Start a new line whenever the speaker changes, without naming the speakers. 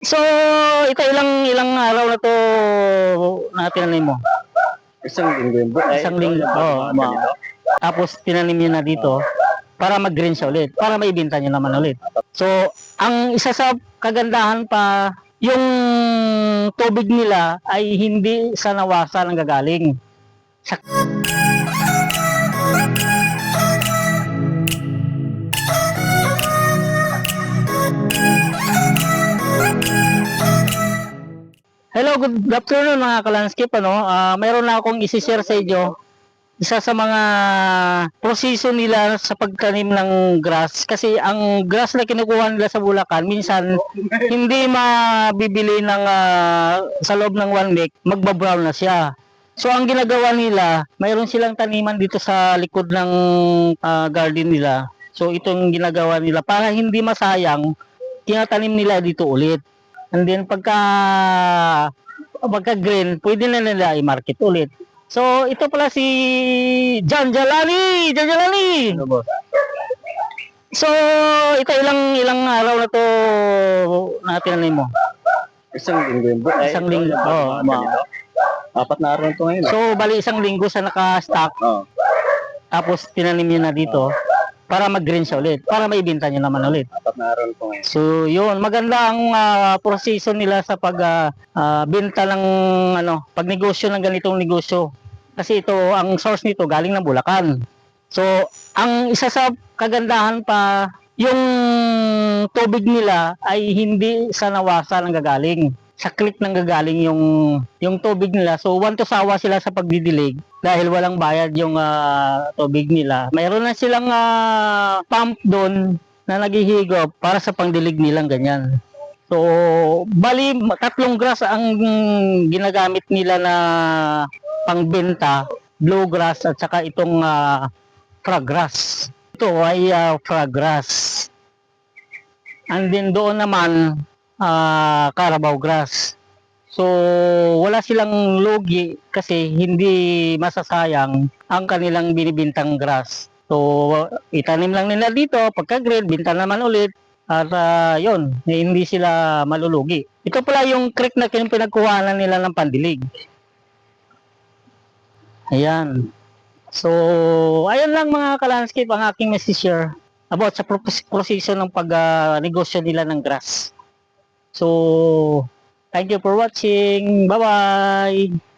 So, ito ilang araw na to na tinanim mo?
Isang linggo yun bro.
Isang linggo. Tapos tinanim nyo na dito para mag-green siya ulit, para maibenta nyo naman ulit. So, ang isa sa kagandahan pa, yung tubig nila ay hindi sa nawasa ng gagaling. Hello, good afternoon mga kalanskip. Mayroon na akong isi-share sa inyo. Isa sa mga proseso nila sa pagtanim ng grass. Kasi ang grass na kinukuha nila sa Bulacan, minsan hindi mabibili ng, sa loob ng 1 week, magbabrown na siya. So ang ginagawa nila, mayroon silang taniman dito sa likod ng garden nila. So itong ginagawa nila para hindi masayang, tinatanim nila dito ulit. And then pagka green, pwede na nila i-market ulit. So ito pala si Jan Jalani.
Ano boss?
So ito ilang araw na to na tinanim mo?
Isang linggo yun bro.
Isang linggo.
Apat na araw na ito ngayon.
So bali isang linggo sa naka-stock. Tapos tinanim niyo na dito para mag-green siya ulit, para maibenta nyo naman ulit.
Apat na araw na ito ngayon.
So yun, maganda ang proseso nila sa pagbenta ng pagnegosyo ng ganitong negosyo. Kasi ito, ang source nito galing ng Bulacan. So ang isa sa kagandahan pa, yung tubig nila ay hindi sa nawasa ng gagaling. Sa click nang gagaling yung tubig nila. So want to sawa sila sa pagdidilig dahil walang bayad yung tubig nila. Mayroon na silang pump doon na naghihigop para sa pangdilig nilang ganyan. So bali 3 grass ang ginagamit nila na pangbenta, bluegrass at saka itong fraggrass. Ito ay fraggrass. And then doon naman Carabao grass. So wala silang lugi kasi hindi masasayang ang kanilang binibintang grass. So itanim lang nila dito, pagka-grade, binta naman ulit. At yun, hindi sila malulugi. Ito pala yung creek na pinagkuhanan nila ng pandilig. Ayan. So ayan lang mga kalanskip ang aking message about sa proseso ng pag-negosyo nila ng grass. So, thank you for watching. Bye-bye!